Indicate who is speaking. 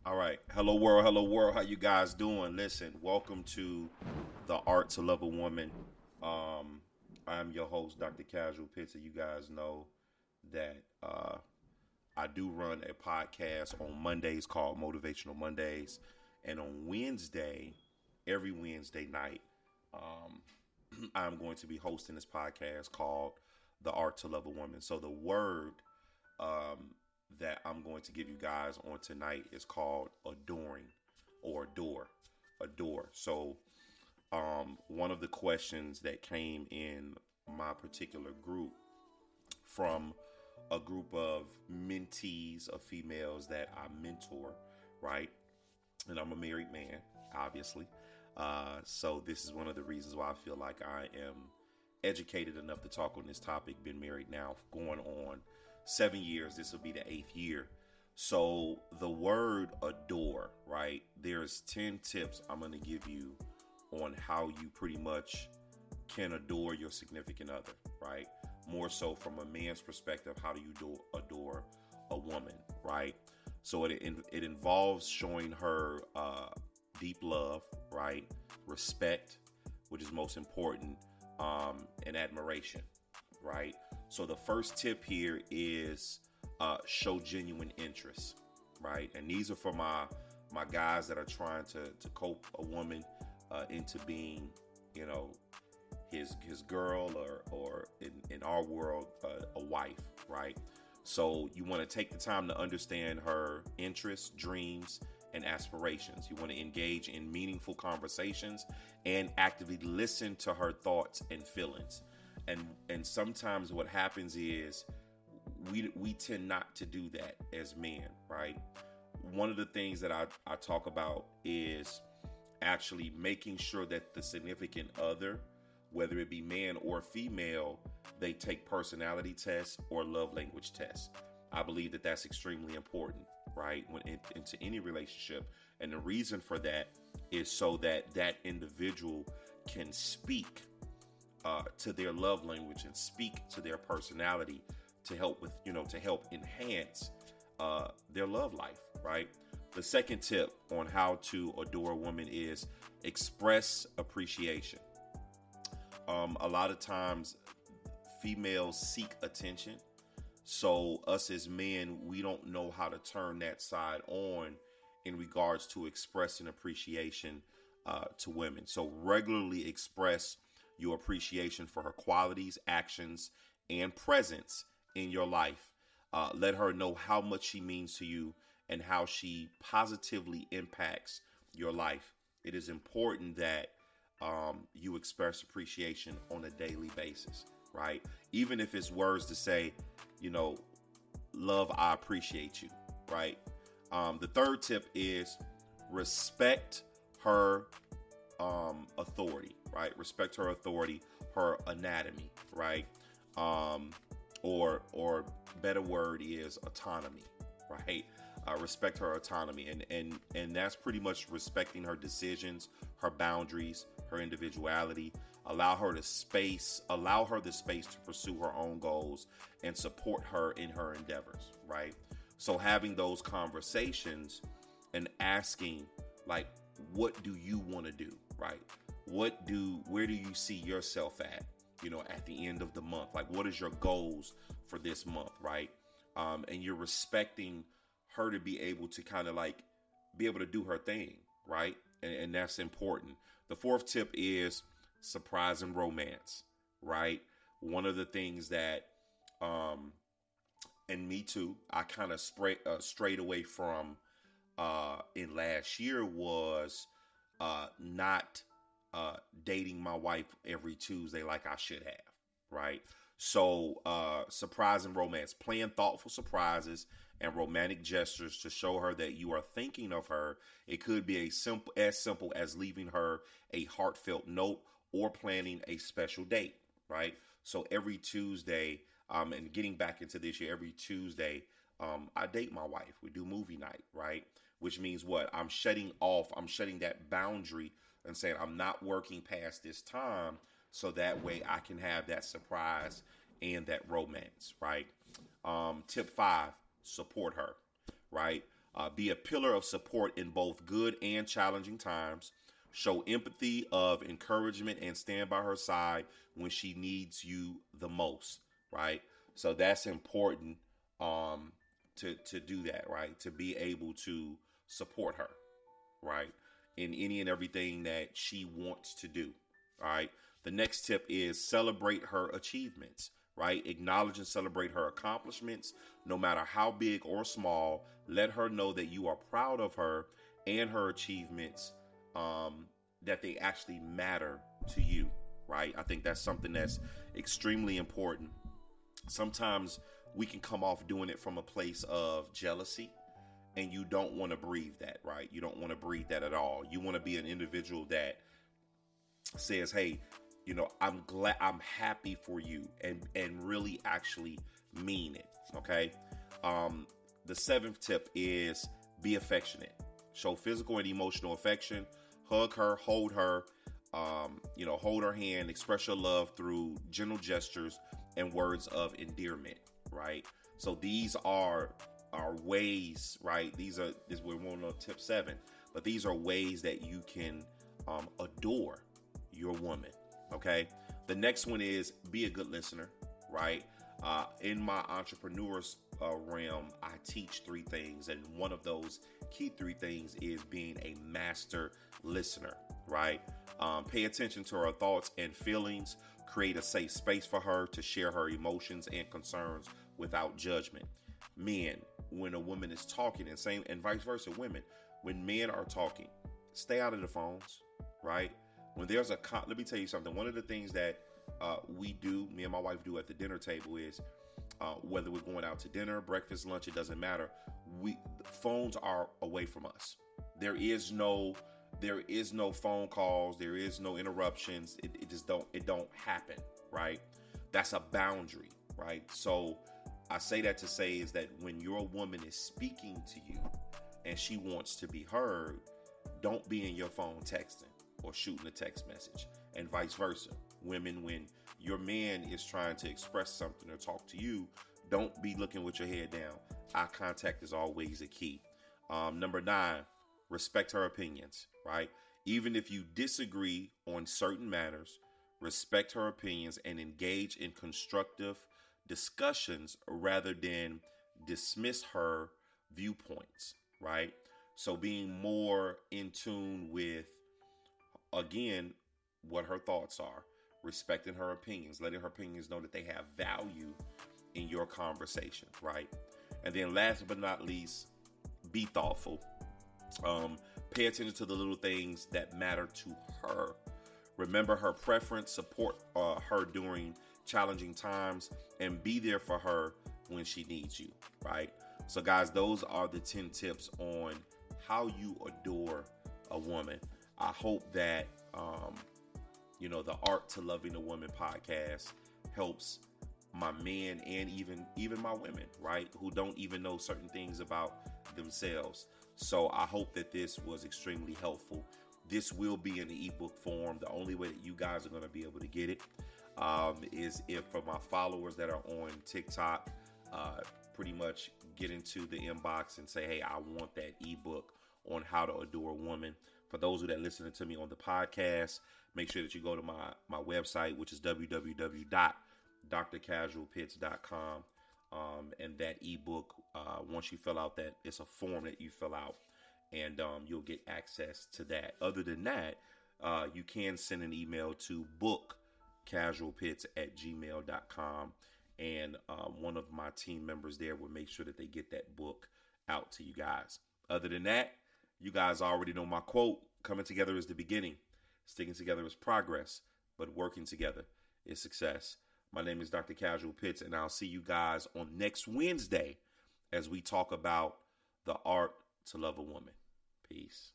Speaker 1: All right. Hello world. Hello world. How you guys doing? Listen, welcome to the Art to Love a Woman. Um, I'm your host, Dr. Casual Pizza. You guys know that I do run a podcast on Mondays called Motivational Mondays, and on Wednesday, every Wednesday night, um, I'm going to be hosting this podcast called The Art to Love a Woman. So the word um, that I'm going to give you guys on tonight is called adoring or adore. Adore. So, one of the questions that came in my particular group from a group of mentees of females that I mentor, right? And I'm a married man, obviously. So this is one of the reasons why I feel like I am educated enough to talk on this topic. Been married now going on 7 years. This will be the 8th year. So the word adore, right? There's 10 tips I'm going to give you on how you pretty much can adore your significant other, right? More so from a man's perspective, how do you adore a woman, right? So it involves showing her deep love, right? Respect, which is most important, and admiration, right? So the first tip here is show genuine interest, right? And these are for my guys that are trying to cope a woman into being, you know, his girl or in our world a wife, right? So you want to take the time to understand her interests, dreams, and aspirations. You want to engage in meaningful conversations and actively listen to her thoughts and feelings. And sometimes what happens is we tend not to do that as men, right? One of the things that I talk about is actually making sure that the significant other, whether it be man or female, they take personality tests or love language tests. I believe that that's extremely important, right? When into any relationship. And the reason for that is so that that individual can speak to their love language and speak to their personality to help with, to help enhance their love life, right? The second tip on how to adore a woman is express appreciation. A lot of times females seek attention. So us as men, we don't know how to turn that side on in regards to expressing appreciation to women. So regularly express your appreciation for her qualities, actions, and presence in your life. Let her know how much she means to you and how she positively impacts your life. It is important that you express appreciation on a daily basis, right? Even if it's words to say, love, I appreciate you, right? The third tip is respect her authority, right? Respect her authority, her anatomy, right? Or better word is autonomy, right? Respect her autonomy, and that's pretty much respecting her decisions, her boundaries, her individuality. Allow her the space to pursue her own goals and support her in her endeavors, right? So having those conversations and asking, like, what do you want to do, right? Where do you see yourself at, at the end of the month? Like, what is your goals for this month, right? And you're respecting her to be able to kind of like be able to do her thing, right? And that's important. The fourth tip is surprise and romance, right? One of the things that, and me too, I kind of strayed away from in last year was not dating my wife every Tuesday like I should have, right? So surprise and romance, plan thoughtful surprises and romantic gestures to show her that you are thinking of her. It could be as simple as leaving her a heartfelt note or planning a special date, right? So every Tuesday, and getting back into this year, every Tuesday, I date my wife. We do movie night, right? Which means what? I'm shutting that boundary and saying I'm not working past this time, so that way I can have that surprise and that romance, right? Tip 5, support her, right? Be a pillar of support in both good and challenging times. Show empathy of encouragement and stand by her side when she needs you the most, right? So that's important to do that, right? To be able to support her, right? In any and everything that she wants to do, all right? The next tip is celebrate her achievements, right? Acknowledge and celebrate her accomplishments, no matter how big or small. Let her know that you are proud of her and her achievements, that they actually matter to you, right? I think that's something that's extremely important. Sometimes we can come off doing it from a place of jealousy, and you don't want to breathe that, right? You don't want to breathe that at all. You want to be an individual that says, hey, I'm glad, I'm happy for you, and really actually mean it. Okay. The seventh tip is be affectionate. Show physical and emotional affection. Hug her, hold her, hold her hand, express your love through gentle gestures and words of endearment, right? So these are ways, right? We're on tip 7, but these are ways that you can adore your woman. Okay. The next one is be a good listener, right? In my entrepreneur's realm, I teach 3 things, and one of those key 3 things is being a master listener, right? Pay attention to her thoughts and feelings. Create a safe space for her to share her emotions and concerns without judgment. Men, when a woman is talking, and vice versa, women, when men are talking, stay out of the phones, right? When there's let me tell you something. One of the things that me and my wife do at the dinner table is, whether we're going out to dinner, breakfast, lunch, it doesn't matter. Phones are away from us. There is no phone calls. There is no interruptions. It don't happen, right? That's a boundary, right? So I say that to say is that when your woman is speaking to you and she wants to be heard, don't be in your phone texting or shooting a text message, and vice versa. Women, when your man is trying to express something or talk to you, don't be looking with your head down. Eye contact is always a key. Number 9, respect her opinions, right? Even if you disagree on certain matters, respect her opinions and engage in constructive discussions rather than dismiss her viewpoints, right? So being more in tune with, again, what her thoughts are, respecting her opinions, letting her opinions know that they have value in your conversation, right? And then last but not least, be thoughtful. Pay attention to the little things that matter to her. Remember her preference, support her during challenging times, and be there for her when she needs you, right? So guys, those are the 10 tips on how you adore a woman. I hope that, the Art to Loving a Woman podcast helps my men and even my women, right, who don't even know certain things about themselves. So I hope that this was extremely helpful. This will be in the ebook form. The only way that you guys are going to be able to get it is if, for my followers that are on TikTok, pretty much get into the inbox and say, hey, I want that ebook on how to adore a woman. For those that listening to me on the podcast, make sure that you go to my website, which is www.drcasualpits.com. And that ebook, once you fill out that, it's a form that you fill out, and you'll get access to that. Other than that, you can send an email to bookcasualpits@gmail.com, and one of my team members there will make sure that they get that book out to you guys. Other than that, you guys already know my quote: coming together is the beginning, sticking together is progress, but working together is success. My name is Dr. Casual Pitts, and I'll see you guys on next Wednesday as we talk about the art to love a woman. Peace.